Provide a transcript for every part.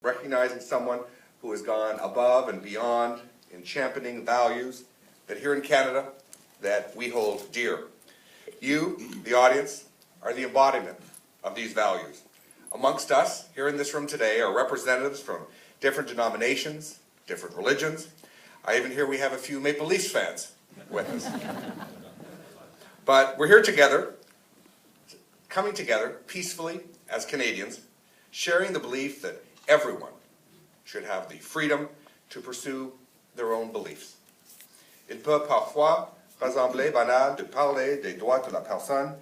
recognizing someone who has gone above and beyond in championing values that here in Canada that we hold dear. You, the audience, are the embodiment of these values. Amongst us here in this room today are representatives from different denominations, different religions. I even hear we have a few Maple Leafs fans with us. But we're here together, coming together peacefully as Canadians, sharing the belief that everyone should have the freedom to pursue their own beliefs. Il peut parfois ressembler banal de parler des droits de la personne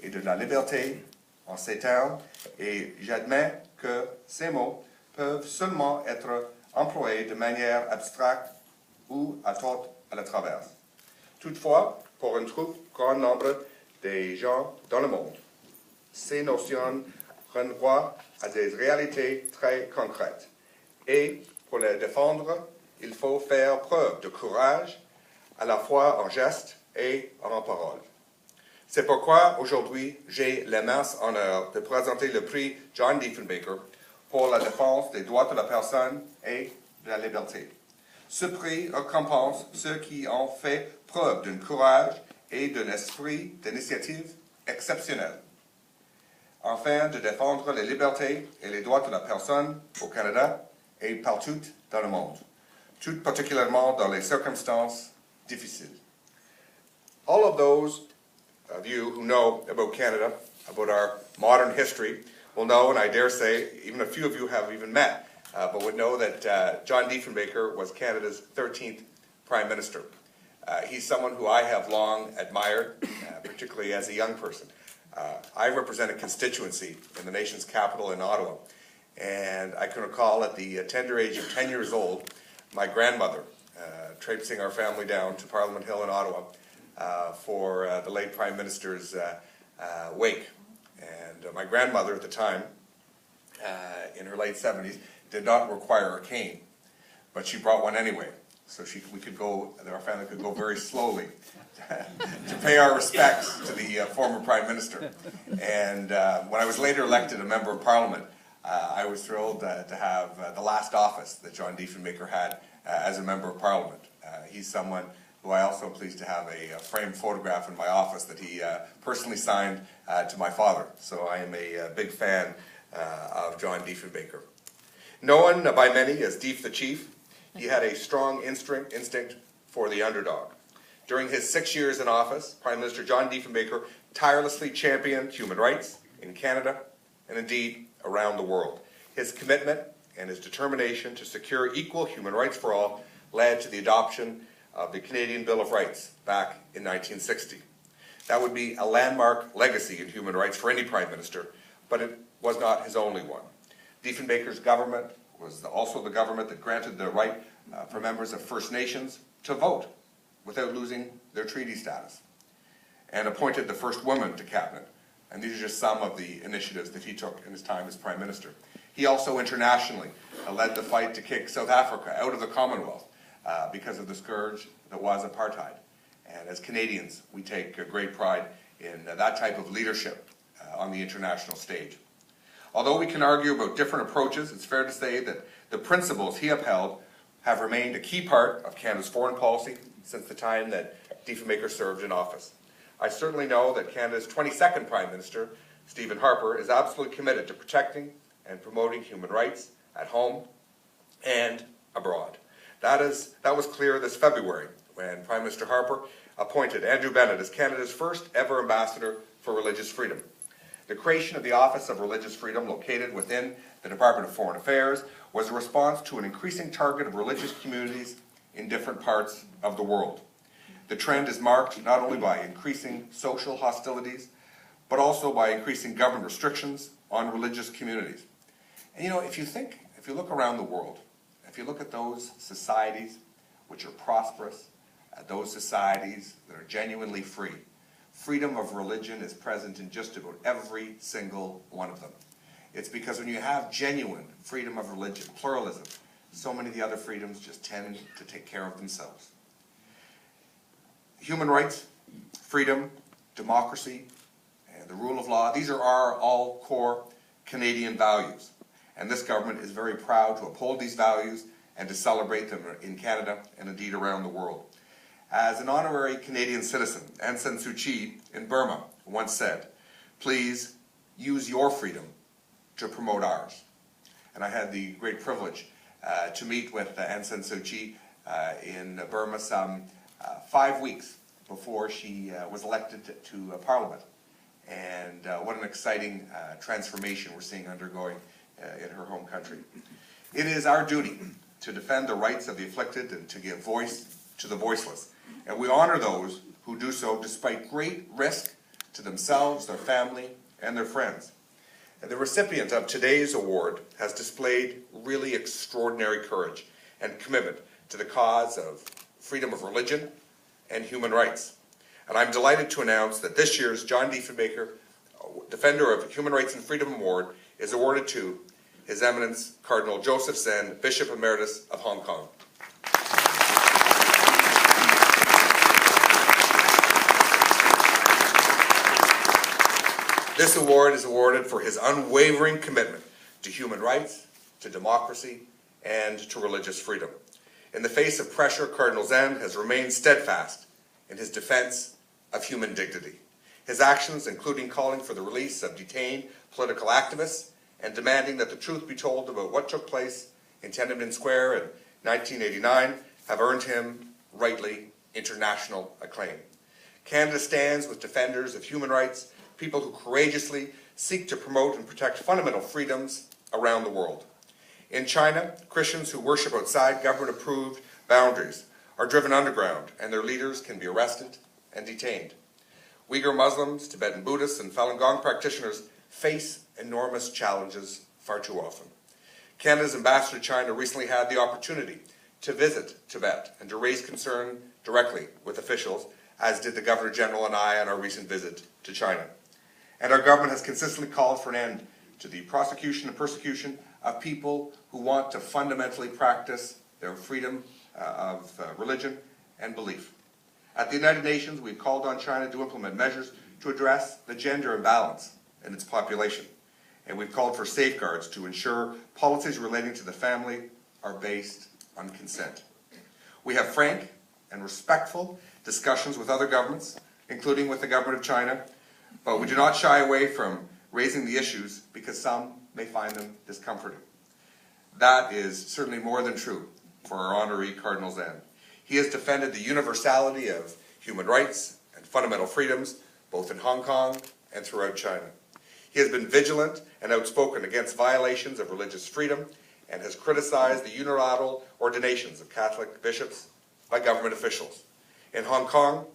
et de la liberté en ces termes, et j'admets que ces mots peuvent seulement être employés de manière abstracte ou à tort à la traverse. Toutefois, pour un trop grand nombre de gens dans le monde, ces notions renvoient à des réalités très concrètes. Et pour les défendre, il faut faire preuve de courage, à la fois en gestes et en paroles. C'est pourquoi aujourd'hui, j'ai l'immense honneur de présenter le prix John Diefenbaker pour la défense des droits de la personne et de la liberté. Ce prix récompense ceux qui ont fait preuve d'un courage et d'un esprit d'initiative exceptionnel, afin de défendre les libertés et les droits de la personne au Canada et partout dans le monde, tout particulièrement dans les circonstances difficiles. All of those of you who know about Canada, about our modern history, will know, and I dare say even a few of you have even met, but would know that John Diefenbaker was Canada's 13th Prime Minister. He's someone who I have long admired, particularly as a young person. I represent a constituency in the nation's capital in Ottawa, and I can recall at the tender age of 10 years old, my grandmother traipsing our family down to Parliament Hill in Ottawa for the late Prime Minister's wake. And my grandmother at the time, in her late 70s, did not require a cane, but she brought one anyway. So our family could go very slowly to pay our respects to the former Prime Minister. And when I was later elected a member of Parliament, I was thrilled to have the last office that John Diefenbaker had as a member of Parliament. He's someone who I also am pleased to have a framed photograph in my office that he personally signed to my father. So I am a big fan of John Diefenbaker. Known by many as Dief the Chief, he had a strong instinct for the underdog. During his 6 years in office, Prime Minister John Diefenbaker tirelessly championed human rights in Canada and indeed around the world. His commitment and his determination to secure equal human rights for all led to the adoption of the Canadian Bill of Rights back in 1960. That would be a landmark legacy in human rights for any Prime Minister, but it was not his only one. Diefenbaker's government was also the government that granted the right for members of First Nations to vote without losing their treaty status, and appointed the first woman to cabinet. And these are just some of the initiatives that he took in his time as Prime Minister. He also internationally led the fight to kick South Africa out of the Commonwealth because of the scourge that was apartheid. And as Canadians, we take great pride in that type of leadership on the international stage. Although we can argue about different approaches, it's fair to say that the principles he upheld have remained a key part of Canada's foreign policy since the time that Diefenbaker served in office. I certainly know that Canada's 22nd Prime Minister, Stephen Harper, is absolutely committed to protecting and promoting human rights at home and abroad. That was clear this February when Prime Minister Harper appointed Andrew Bennett as Canada's first ever ambassador for religious freedom. The creation of the Office of Religious Freedom, located within the Department of Foreign Affairs, was a response to an increasing target of religious communities in different parts of the world. The trend is marked not only by increasing social hostilities, but also by increasing government restrictions on religious communities. And if you look around the world, if you look at those societies which are prosperous, those societies that are genuinely free, freedom of religion is present in just about every single one of them. It's because when you have genuine freedom of religion, pluralism, so many of the other freedoms just tend to take care of themselves. Human rights, freedom, democracy, and the rule of law, these are all core Canadian values. and this government is very proud to uphold these values and to celebrate them in Canada and indeed around the world. As an honorary Canadian citizen, Aung San Suu Kyi in Burma once said, "Please use your freedom to promote ours." And I had the great privilege to meet with Aung San Suu Kyi in Burma some 5 weeks before she was elected to Parliament. And what an exciting transformation we're seeing undergoing in her home country. It is our duty to defend the rights of the afflicted and to give voice to the voiceless. And we honor those who do so despite great risk to themselves, their family, and their friends. And the recipient of today's award has displayed really extraordinary courage and commitment to the cause of freedom of religion and human rights. And I'm delighted to announce that this year's John Diefenbaker Defender of Human Rights and Freedom Award is awarded to His Eminence Cardinal Joseph Zen, Bishop Emeritus of Hong Kong. This award is awarded for his unwavering commitment to human rights, to democracy, and to religious freedom. In the face of pressure, Cardinal Zen has remained steadfast in his defense of human dignity. His actions, including calling for the release of detained political activists and demanding that the truth be told about what took place in Tiananmen Square in 1989, have earned him, rightly, international acclaim. Canada stands with defenders of human rights, people who courageously seek to promote and protect fundamental freedoms around the world. In China, Christians who worship outside government-approved boundaries are driven underground, and their leaders can be arrested and detained. Uyghur Muslims, Tibetan Buddhists, and Falun Gong practitioners face enormous challenges far too often. Canada's ambassador to China recently had the opportunity to visit Tibet and to raise concern directly with officials, as did the Governor General and I on our recent visit to China. And our government has consistently called for an end to the prosecution and persecution of people who want to fundamentally practice their freedom of religion and belief. At the United Nations, we've called on China to implement measures to address the gender imbalance in its population. And we've called for safeguards to ensure policies relating to the family are based on consent. We have frank and respectful discussions with other governments, including with the government of China, but we do not shy away from raising the issues because some may find them discomforting. That is certainly more than true for our honoree Cardinal Zen. He has defended the universality of human rights and fundamental freedoms, both in Hong Kong and throughout China. He has been vigilant and outspoken against violations of religious freedom and has criticized the unilateral ordinations of Catholic bishops by government officials. In Hong Kong,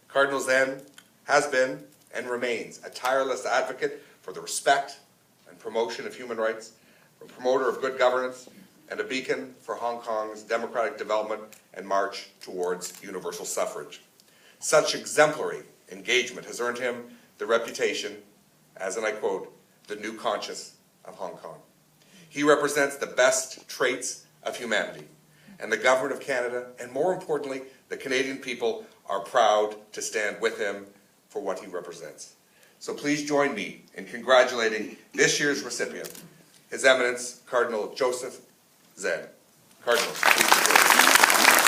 Cardinal Zen has been and remains a tireless advocate for the respect and promotion of human rights, a promoter of good governance, and a beacon for Hong Kong's democratic development and march towards universal suffrage. Such exemplary engagement has earned him the reputation as, and I quote, the new conscience of Hong Kong. He represents the best traits of humanity, and the Government of Canada, and more importantly, the Canadian people, are proud to stand with him for what he represents. So please join me in congratulating this year's recipient, His Eminence Cardinal Joseph Zen. Cardinal, please.